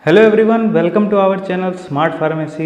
Hello everyone, welcome to our channel smart pharmacy.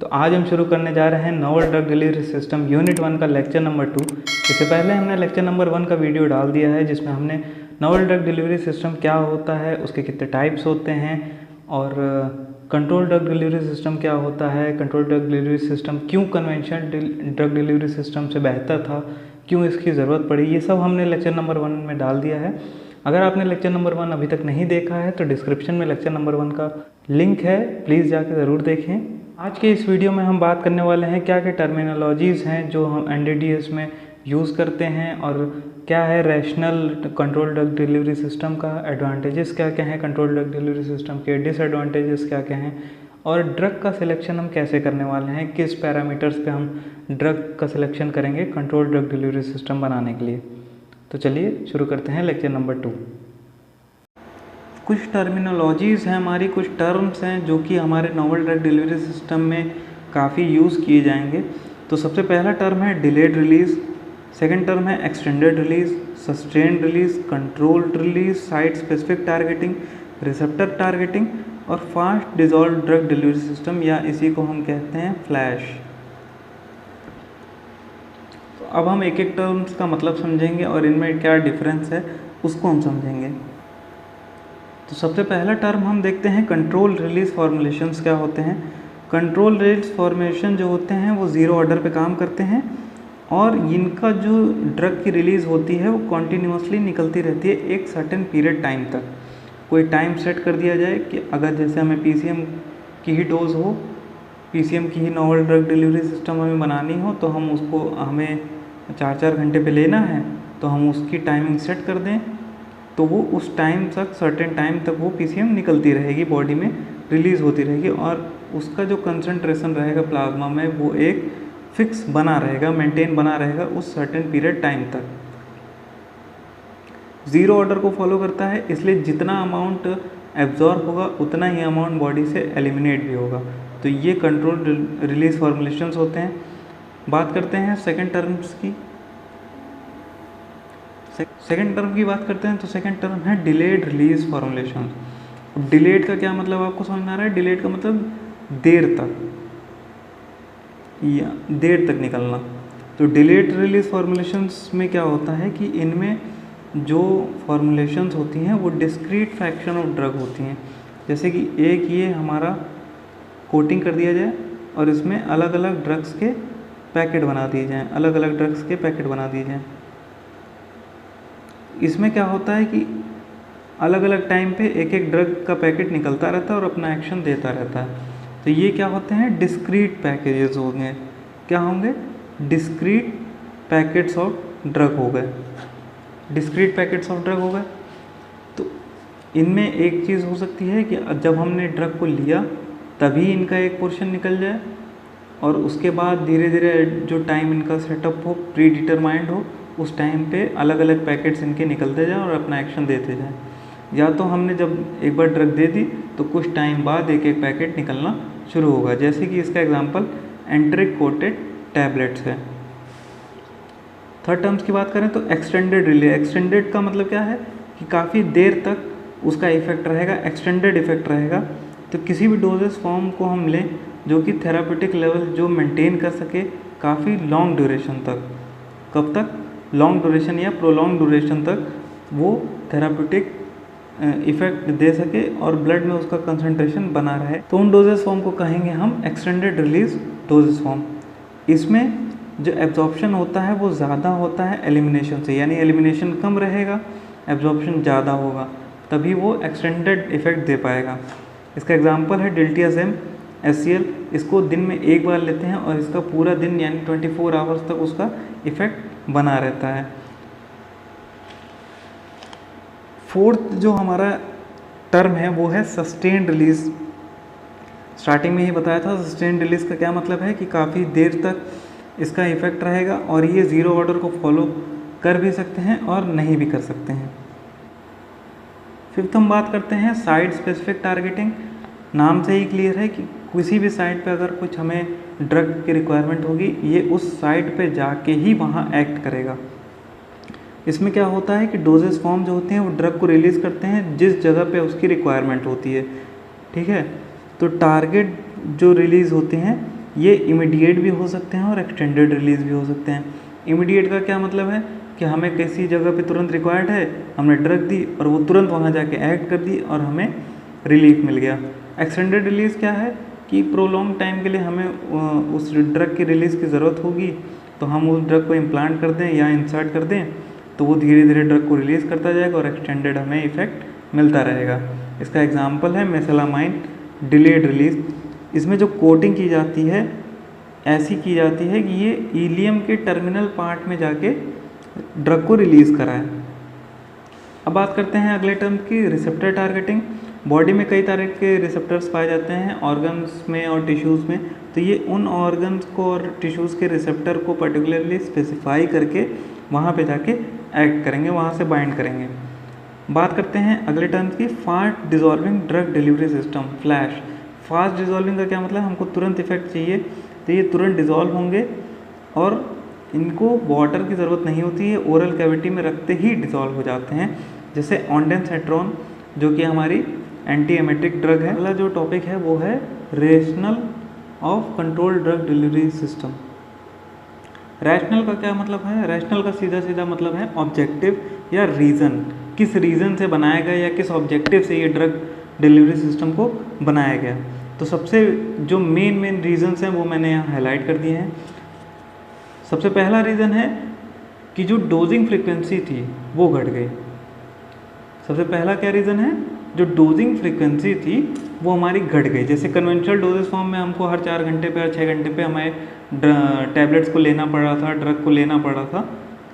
तो आज हम शुरू करने जा रहे हैं novel drug delivery system unit 1 का लेक्चर नंबर 2। इससे पहले हमने लेक्चर नंबर 1 का वीडियो डाल दिया है जिसमें हमने नोवल ड्रग डिलीवरी सिस्टम क्या होता है, उसके कितने टाइप्स होते हैं और कंट्रोल ड्रग डिलीवरी सिस्टम क्या होता है, कंट्रोल ड्रग डिलीवरी सिस्टम क्यों कन्वेंशनल ड्रग डिलीवरी सिस्टम से बेहतर था, क्यों इसकी ज़रूरत पड़ी, ये सब हमने लेक्चर नंबर 1 में डाल दिया है। अगर आपने लेक्चर नंबर 1 अभी तक नहीं देखा है तो डिस्क्रिप्शन में लेक्चर नंबर 1 का लिंक है, प्लीज़ जाके ज़रूर देखें। आज के इस वीडियो में हम बात करने वाले हैं क्या क्या टर्मिनोलॉजीज़ हैं जो हम एनडीडीएस में यूज़ करते हैं और क्या है rational control drug delivery system का, एडवांटेजेस क्या क्या हैं कंट्रोल ड्रग डिलीवरी सिस्टम के, डिसएडवांटेजेस क्या क्या हैं और ड्रग का सिलेक्शन हम कैसे करने वाले हैं, किस पैरामीटर्स पे हम ड्रग का सिलेक्शन करेंगे कंट्रोल ड्रग डिलीवरी सिस्टम बनाने के लिए। तो चलिए शुरू करते हैं लेक्चर नंबर 2। कुछ टर्मिनोलॉजीज़ हैं हमारी, कुछ टर्म्स हैं जो कि हमारे नोवल ड्रग डिलीवरी सिस्टम में काफ़ी यूज़ किए जाएंगे। तो सबसे पहला टर्म है डिलेड रिलीज़, सेकंड टर्म है extended release, sustained release, controlled release, site specific targeting, receptor targeting और fast dissolve drug delivery system, या इसी को हम कहते हैं फ्लैश। तो अब हम एक एक टर्म्स का मतलब समझेंगे और इनमें क्या डिफरेंस है उसको हम समझेंगे। तो सबसे पहला टर्म हम देखते हैं कंट्रोल रिलीज फॉर्मुलेशंस क्या होते हैं। कंट्रोल रिलीज फॉर्मुलेशन जो होते हैं वो ज़ीरो ऑर्डर पे काम करते हैं और इनका जो ड्रग की रिलीज़ होती है वो कॉन्टीन्यूसली निकलती रहती है एक सर्टेन पीरियड टाइम तक। कोई टाइम सेट कर दिया जाए कि अगर जैसे हमें पीसीएम की ही डोज हो, पीसीएम की ही नोवल ड्रग डिलीवरी सिस्टम हमें बनानी हो तो हम उसको हमें 4-4 घंटे पे लेना है तो हम उसकी टाइमिंग सेट कर दें तो वो उस टाइम तक, सर्टेन टाइम तक वो पीसीएम निकलती रहेगी, बॉडी में रिलीज़ होती रहेगी और उसका जो कंसंट्रेशन रहेगा प्लाज्मा में वो एक फिक्स बना रहेगा, मेंटेन बना रहेगा उस सर्टेन पीरियड टाइम तक। ज़ीरो ऑर्डर को फॉलो करता है, इसलिए जितना अमाउंट एब्जॉर्ब होगा उतना ही अमाउंट बॉडी से एलिमिनेट भी होगा। तो ये कंट्रोल रिलीज फॉर्मुलेशंस होते हैं। बात करते हैं सेकेंड टर्म्स की। सेकेंड टर्म की बात करते हैं तो सेकेंड टर्म है डिलेड रिलीज फॉर्मुलेशन। अब डिलेड का क्या मतलब आपको समझ में आ रहा है? डिलेड का मतलब देर तक या देर तक निकलना। तो डिलेड रिलीज फॉर्मुलेशंस में क्या होता है कि इनमें जो फॉर्मुलेशंस होती हैं वो डिस्क्रीट फ्रैक्शन ऑफ ड्रग होती हैं। जैसे कि एक ये हमारा कोटिंग कर दिया जाए और इसमें अलग अलग ड्रग्स के पैकेट बना दिए जाएँ, अलग अलग ड्रग्स के पैकेट बना दिए जाएँ। इसमें क्या होता है कि अलग अलग टाइम पे एक एक ड्रग का पैकेट निकलता रहता है और अपना एक्शन देता रहता है। तो ये क्या होते हैं? डिस्क्रीट पैकेजेस होंगे। क्या होंगे? डिस्क्रीट पैकेट्स ऑफ ड्रग हो गए, डिस्क्रीट पैकेट्स ऑफ ड्रग हो गए। तो इनमें एक चीज़ हो सकती है कि जब हमने ड्रग को लिया तभी इनका एक पोर्शन निकल जाए और उसके बाद धीरे धीरे जो टाइम इनका सेटअप हो, प्री डिटरमाइंड हो, उस टाइम पे अलग अलग पैकेट्स इनके निकलते जाएं और अपना एक्शन देते जाएं। या तो हमने जब एक बार ड्रग दे दी तो कुछ टाइम बाद एक एक पैकेट निकलना शुरू होगा। जैसे कि इसका एग्जांपल एंट्रिक कोटेड टैबलेट्स है। थर्ड टर्म्स की बात करें तो एक्सटेंडेड रिले। एक्सटेंडेड का मतलब क्या है कि काफ़ी देर तक उसका इफेक्ट रहेगा, एक्सटेंडेड इफेक्ट रहेगा। तो किसी भी डोजेस फॉर्म को हम लें जो कि थेरापेटिक लेवल जो मेंटेन कर सके काफ़ी लॉन्ग ड्यूरेशन तक। कब तक? लॉन्ग ड्यूरेशन या प्रोलॉन्ग ड्यूरेशन तक वो थेरापेटिक इफेक्ट दे सके और ब्लड में उसका कंसंट्रेशन बना रहे, तो उन डोजेस फॉर्म को कहेंगे हम एक्सटेंडेड रिलीज डोजेस फॉर्म। इसमें जो एब्जॉर्प्शन होता है वो ज़्यादा होता है एलिमिनेशन से, यानी एलिमिनेशन कम रहेगा, एब्जॉर्प्शन ज़्यादा होगा, तभी वो एक्सटेंडेड इफेक्ट दे पाएगा। इसका एग्जांपल है डिल्टियाज़ेम HCl। इसको दिन में एक बार लेते हैं और इसका पूरा दिन यानी 24 आवर्स तक उसका इफेक्ट बना रहता है। फोर्थ जो हमारा टर्म है वो है सस्टेन्ड रिलीज। स्टार्टिंग में ही बताया था सस्टेन्ड रिलीज का क्या मतलब है कि काफ़ी देर तक इसका इफेक्ट रहेगा और ये ज़ीरो ऑर्डर को फॉलो कर भी सकते हैं और नहीं भी कर सकते हैं। फिफ्थ हम बात करते हैं साइट स्पेसिफिक टारगेटिंग। नाम से ही क्लियर है कि किसी भी साइट पे अगर कुछ हमें ड्रग की रिक्वायरमेंट होगी ये उस साइट पे जाके ही वहाँ एक्ट करेगा। इसमें क्या होता है कि डोजेस फॉर्म जो होते हैं वो ड्रग को रिलीज़ करते हैं जिस जगह पे उसकी रिक्वायरमेंट होती है। ठीक है। तो टारगेट जो रिलीज़ होते हैं ये इमीडिएट भी हो सकते हैं और एक्सटेंडेड रिलीज़ भी हो सकते हैं। इमीडिएट का क्या मतलब है कि हमें किसी जगह पे तुरंत रिक्वायर्ड है, हमने ड्रग दी और वो तुरंत वहाँ जाके एक्ट कर दी और हमें रिलीफ मिल गया। एक्सटेंडेड रिलीज़ क्या है कि प्रोलॉन्ग टाइम के लिए हमें उस ड्रग की रिलीज़ की ज़रूरत होगी, तो हम उस ड्रग को इम्प्लांट कर दें या इंसर्ट कर दें, तो वो धीरे धीरे ड्रग को रिलीज़ करता जाएगा और एक्सटेंडेड हमें इफेक्ट मिलता रहेगा। इसका एग्जांपल है मेसालामाइन डिलेड रिलीज। इसमें जो कोटिंग की जाती है ऐसी की जाती है कि ये इलियम के टर्मिनल पार्ट में जाके ड्रग को रिलीज़ कराए। अब बात करते हैं अगले टर्म की, रिसेप्टर टारगेटिंग। बॉडी में कई तरह के रिसेप्टर्स पाए जाते हैं, ऑर्गन्स में और टिश्यूज़ में। तो ये उन ऑर्गन्स को और टिश्यूज़ के रिसेप्टर को पर्टिकुलरली स्पेसिफाई करके वहाँ पे जाके एक्ट करेंगे, वहाँ से बाइंड करेंगे। बात करते हैं अगले टर्म की, fast dissolving drug delivery system, flash. Fast dissolving का क्या मतलब, हमको तुरंत इफेक्ट चाहिए तो ये तुरंत डिजॉल्व होंगे और इनको वाटर की ज़रूरत नहीं होती है, ओरल कैविटी में रखते ही डिजॉल्व हो जाते हैं, जैसे ऑन्डेंसेट्रॉन जो कि हमारी एंटी एमेटिक ड्रग है। अगला जो टॉपिक है वो है rational of control drug delivery system. Rational का क्या मतलब है, रैशनल का सीधा सीधा मतलब है ऑब्जेक्टिव या रीज़न, किस रीज़न से बनाया गया या किस ऑब्जेक्टिव से ये ड्रग डिलीवरी सिस्टम को बनाया गया। तो सबसे जो मेन रीज़न्स हैं वो मैंने यहाँ हाईलाइट कर दिए हैं। सबसे पहला रीज़न है कि जो डोजिंग फ्रीक्वेंसी थी वो घट गई। सबसे पहला क्या रीज़न है, जो डोजिंग फ्रीक्वेंसी थी वो हमारी घट गई। जैसे कन्वेंशनल डोजेस फॉर्म में हमको हर 4 घंटे पे हर 6 घंटे पे हमें टैबलेट्स को लेना पड़ रहा था, ड्रग को लेना पड़ रहा था,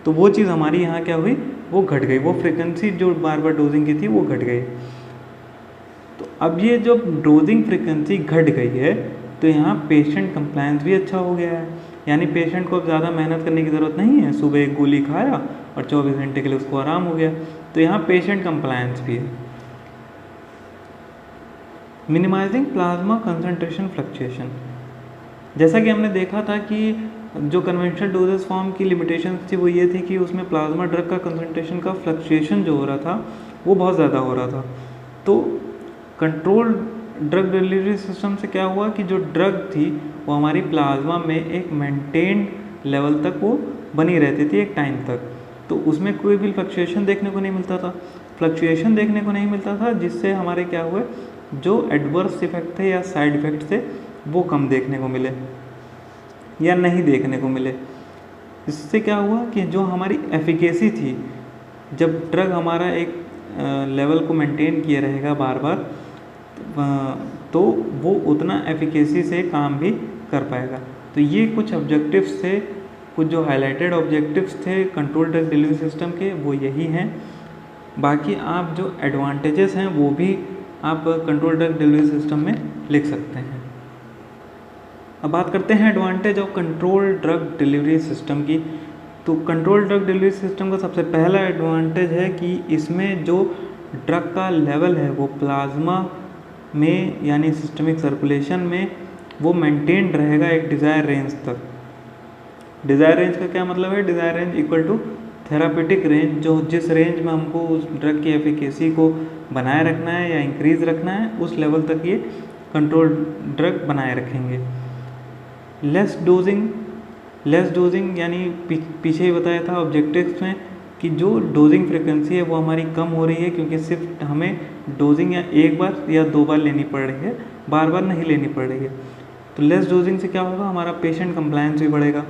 तो वो चीज़ हमारी यहाँ क्या हुई, वो घट गई। वो फ्रीक्वेंसी जो बार बार डोजिंग की थी वो घट गई। तो अब ये जो डोजिंग फ्रीक्वेंसी घट गई है तो यहाँ पेशेंट कंप्लायंस भी अच्छा हो गया है, यानी पेशेंट को अब ज़्यादा मेहनत करने की ज़रूरत नहीं है, सुबह एक गोली खाया और 24 घंटे के लिए उसको आराम हो गया। तो यहाँ पेशेंट कंप्लायंस भी है। मिनिमाइजिंग प्लाज्मा कंसंट्रेशन फ्लक्चुएशन, जैसा कि हमने देखा था कि जो कन्वेंशनल डोजेस फॉर्म की लिमिटेशन थी वो ये थी कि उसमें प्लाज्मा ड्रग का कंसंट्रेशन का फ्लक्चुएशन जो हो रहा था वो बहुत ज़्यादा हो रहा था। तो कंट्रोल ड्रग डिलीवरी सिस्टम से क्या हुआ कि जो ड्रग थी वो हमारी प्लाज्मा में एक मेंटेन्ड लेवल तक वो बनी रहती थी एक टाइम तक, तो उसमें कोई भी फ्लक्चुएशन देखने को नहीं मिलता था। फ्लक्चुएशन देखने को नहीं मिलता था जिससे हमारे क्या हुए, जो एडवर्स इफेक्ट थे या साइड इफ़ेक्ट थे वो कम देखने को मिले या नहीं देखने को मिले। इससे क्या हुआ कि जो हमारी एफिकेसी थी, जब ड्रग हमारा एक लेवल को मेंटेन किए रहेगा बार बार, तो वो उतना एफिकेसी से काम भी कर पाएगा। तो ये कुछ ऑब्जेक्टिव्स थे, कुछ जो हाईलाइटेड ऑब्जेक्टिव्स थे कंट्रोल ड्रग डिलीवरी सिस्टम के, वो यही हैं। बाकी आप जो एडवांटेजेस हैं वो भी आप कंट्रोल ड्रग डिलीवरी सिस्टम में लिख सकते हैं। अब बात करते हैं advantage of control drug delivery system की। तो कंट्रोल ड्रग डिलीवरी सिस्टम का सबसे पहला एडवांटेज है कि इसमें जो ड्रग का लेवल है वो प्लाज्मा में यानी सिस्टमिक सर्कुलेशन में वो मेंटेन रहेगा एक डिज़ायर रेंज तक। डिज़ायर रेंज का क्या मतलब है, desired range equal to therapeutic range, जो जिस रेंज में हमको उस ड्रग की एफिकेसी को बनाए रखना है या इंक्रीज़ रखना है उस लेवल तक ये कंट्रोल ड्रग बनाए रखेंगे। लेस डोजिंग यानी पीछे ही बताया था ऑब्जेक्टिव्स में कि जो डोजिंग फ्रीक्वेंसी है वो हमारी कम हो रही है, क्योंकि सिर्फ हमें डोजिंग या एक बार या 2 बार लेनी पड़ रही है, बार बार नहीं लेनी पड़ रही है। तो लेस डोजिंग से क्या होगा, हमारा पेशेंट कंप्लायंस भी बढ़ेगा।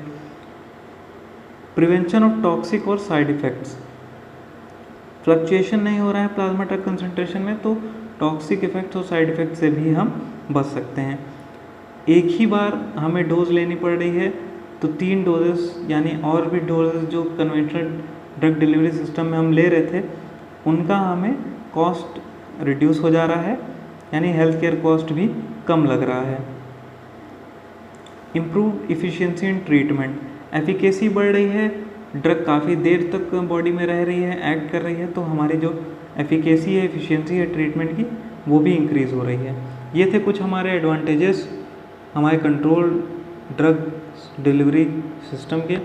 प्रिवेंशन ऑफ टॉक्सिक और साइड इफ़ेक्ट्स, फ्लक्चुएशन नहीं हो रहा है प्लाज्मा ड्रग कंसंट्रेशन में, तो टॉक्सिक इफेक्ट्स और साइड इफ़ेक्ट से भी हम बच सकते हैं। एक ही बार हमें डोज लेनी पड़ रही है तो 3 डोजेस यानी और भी डोजेस जो कन्वेंशनल ड्रग डिलीवरी सिस्टम में हम ले रहे थे उनका हमें कॉस्ट रिड्यूस हो जा रहा है, यानी हेल्थ केयर कॉस्ट भी कम लग रहा है। Improve efficiency in treatment, efficacy बढ़ रही है, ड्रग काफ़ी देर तक बॉडी में रह रही है, एक्ट कर रही है, तो हमारी जो एफिकेसी है, एफिशिएंसी है ट्रीटमेंट की, वो भी इंक्रीज़ हो रही है। ये थे कुछ हमारे एडवांटेजेस हमारे कंट्रोल ड्रग डिलीवरी सिस्टम के।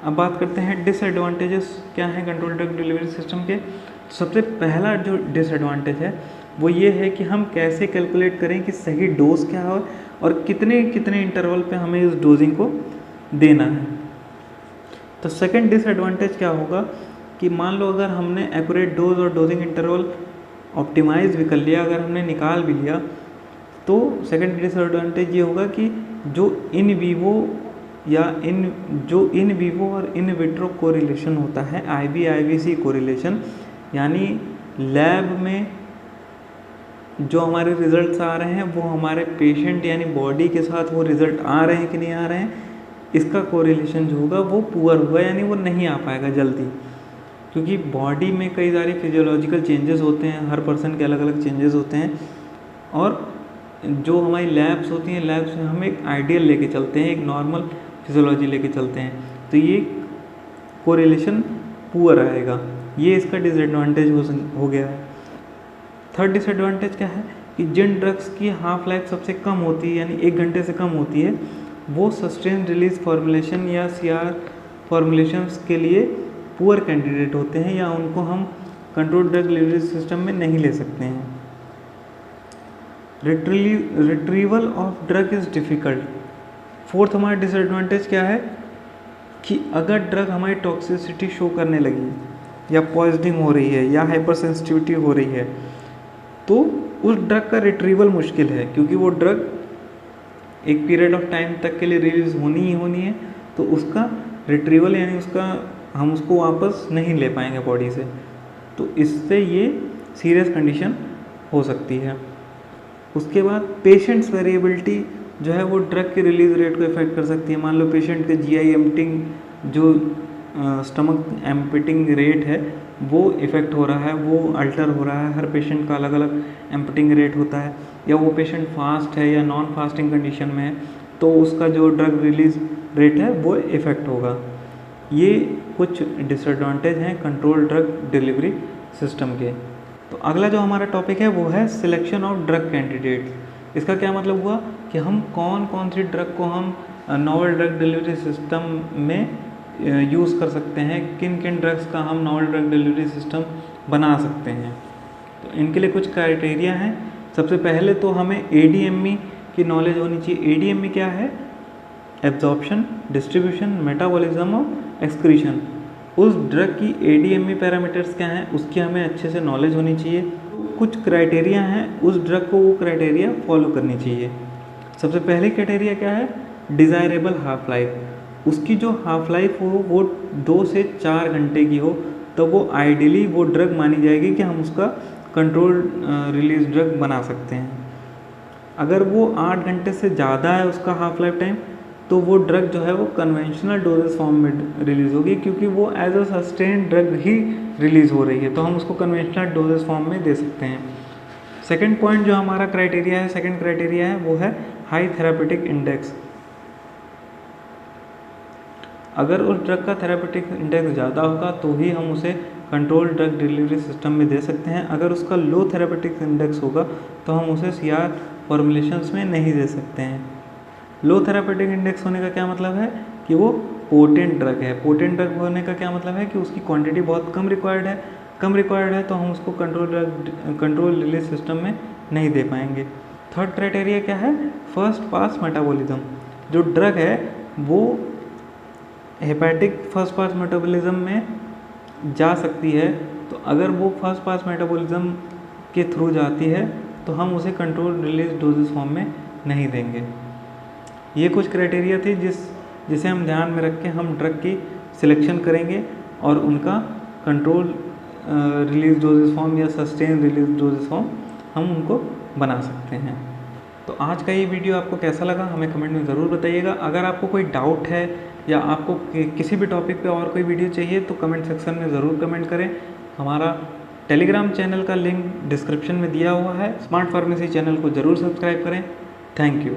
अब बात करते हैं डिसएडवांटेजेस क्या हैं कंट्रोल ड्रग डिलीवरी सिस्टम के। सबसे पहला जो डिसएडवांटेज है वो ये है कि हम कैसे कैलकुलेट करें कि सही डोज क्या है और कितने कितने इंटरवल पे हमें इस डोजिंग को देना है। तो सेकंड डिसएडवांटेज क्या होगा कि मान लो अगर हमने एक्यूरेट डोज और डोजिंग इंटरवल ऑप्टिमाइज भी कर लिया, अगर हमने निकाल भी लिया, तो सेकंड डिसएडवांटेज ये होगा कि जो इन वीवो और इन विट्रो कोरिलेशन होता है, IVC कोरिलेशन, यानी लैब में जो हमारे रिजल्ट्स आ रहे हैं वो हमारे पेशेंट यानी बॉडी के साथ वो रिजल्ट आ रहे हैं कि नहीं आ रहे हैं, इसका कोरिलेशन जो होगा वो पुअर होगा, यानी वो नहीं आ पाएगा जल्दी, क्योंकि बॉडी में कई सारे फिजियोलॉजिकल चेंजेस होते हैं, हर पर्सन के अलग अलग चेंजेस होते हैं, और जो हमारी लैब्स होती हैं, लैब्स में हम एक आइडियल लेके चलते हैं, एक नॉर्मल फिजियोलॉजी लेके चलते हैं, तो ये कोरिलेशन पुअर आएगा। ये इसका डिसएडवांटेज हो गया है। थर्ड डिसएडवांटेज क्या है कि जिन ड्रग्स की हाफ लाइफ सबसे कम होती है, यानी 1 घंटे से कम होती है, वो सस्टेन रिलीज फॉर्मुलेशन या CR फॉर्मुलेशंस के लिए पुअर कैंडिडेट होते हैं, या उनको हम कंट्रोल ड्रग डिलीवरी सिस्टम में नहीं ले सकते हैं। Retrieval of drug is difficult. Fourth हमारा डिसएडवांटेज क्या है कि अगर ड्रग हमारी टॉक्सिसिटी शो करने लगी, या पॉइजनिंग हो रही है, या हाइपर सेंसिटिविटी हो रही है, तो उस ड्रग का रिट्रीवल मुश्किल है, क्योंकि वो ड्रग एक पीरियड ऑफ टाइम तक के लिए रिलीज होनी ही होनी है, तो उसका रिट्रीवल यानी हम उसको वापस नहीं ले पाएंगे बॉडी से, तो इससे ये सीरियस कंडीशन हो सकती है। उसके बाद पेशेंट्स वेरिएबिलिटी जो है वो ड्रग के रिलीज रेट को इफेक्ट कर सकती है। मान लो पेशेंट के GI एम्पटिंग जो स्टमक एम्पटिंग रेट है वो इफ़ेक्ट हो रहा है, वो अल्टर हो रहा है, हर पेशेंट का अलग अलग एम्पटिंग रेट होता है, या वो पेशेंट फास्ट है या नॉन फास्टिंग कंडीशन में है, तो उसका जो ड्रग रिलीज रेट है वो इफ़ेक्ट होगा। ये कुछ डिसएडवांटेज हैं कंट्रोल ड्रग डिलीवरी सिस्टम के। तो अगला जो हमारा टॉपिक है वो है सिलेक्शन ऑफ ड्रग कैंडिडेट्स। इसका क्या मतलब हुआ कि हम कौन कौन सी ड्रग को हम नोवेल ड्रग डिलीवरी सिस्टम में यूज़ कर सकते हैं, किन किन ड्रग्स का हम नोवेल ड्रग डिलीवरी सिस्टम बना सकते हैं। तो इनके लिए कुछ क्राइटेरिया हैं। सबसे पहले तो हमें ADME की नॉलेज होनी चाहिए। ADME क्या है? एब्जॉर्प्शन, डिस्ट्रीब्यूशन, मेटाबॉलिज्म और एक्सक्रीशन। उस ड्रग की ADME पैरामीटर्स क्या हैं उसकी हमें अच्छे से नॉलेज होनी चाहिए। कुछ क्राइटेरिया हैं, उस ड्रग को वो क्राइटेरिया फॉलो करनी चाहिए। सबसे पहले क्राइटेरिया क्या है? Desirable half life. उसकी जो हाफ लाइफ हो वो 2 से 4 घंटे की हो, तो वो आइडियली वो ड्रग मानी जाएगी कि हम उसका कंट्रोल रिलीज ड्रग बना सकते हैं। अगर वो 8 घंटे से ज़्यादा है उसका हाफ लाइफ टाइम, तो वो ड्रग जो है वो कन्वेंशनल डोजेस फॉर्म में रिलीज़ होगी, क्योंकि वो एज अ सस्टेन ड्रग ही रिलीज़ हो रही है, तो हम उसको कन्वेंशनल डोजेस फॉर्म में दे सकते हैं। सेकेंड पॉइंट जो हमारा क्राइटेरिया है, सेकेंड क्राइटेरिया है वो है हाई थेरापेटिक इंडेक्स। अगर उस ड्रग का थेरापेटिक इंडेक्स ज़्यादा होगा तो ही हम उसे कंट्रोल ड्रग डिलीवरी सिस्टम में दे सकते हैं। अगर उसका लो थेरापेटिक इंडेक्स होगा तो हम उसे CR फॉर्मुलेशंस में नहीं दे सकते हैं। लो थेरापेटिक इंडेक्स होने का क्या मतलब है कि वो पोटेंट ड्रग है। पोटेंट ड्रग होने का क्या मतलब है कि उसकी क्वांटिटी बहुत कम रिक्वायर्ड है। कम रिक्वायर्ड है तो हम उसको कंट्रोल रिलीज सिस्टम में नहीं दे पाएंगे। थर्ड क्राइटेरिया क्या है? First pass metabolism. जो ड्रग है वो हेपेटिक फर्स्ट पास मेटाबॉलिज्म में जा सकती है, तो अगर वो फर्स्ट पास मेटाबॉलिज्म के थ्रू जाती है तो हम उसे कंट्रोल रिलीज डोजेस फॉर्म में नहीं देंगे। ये कुछ क्राइटेरिया थे जिसे हम ध्यान में रख के हम ड्रग की सिलेक्शन करेंगे और उनका कंट्रोल रिलीज डोजेस फॉर्म या सस्टेन रिलीज डोजेस फॉर्म हम उनको बना सकते हैं। तो आज का ये वीडियो आपको कैसा लगा हमें कमेंट में ज़रूर बताइएगा। अगर आपको कोई डाउट है या आपको किसी भी टॉपिक पे और कोई वीडियो चाहिए तो कमेंट सेक्शन में ज़रूर कमेंट करें। हमारा टेलीग्राम चैनल का लिंक डिस्क्रिप्शन में दिया हुआ है। स्मार्ट फार्मेसी चैनल को ज़रूर सब्सक्राइब करें। Thank you.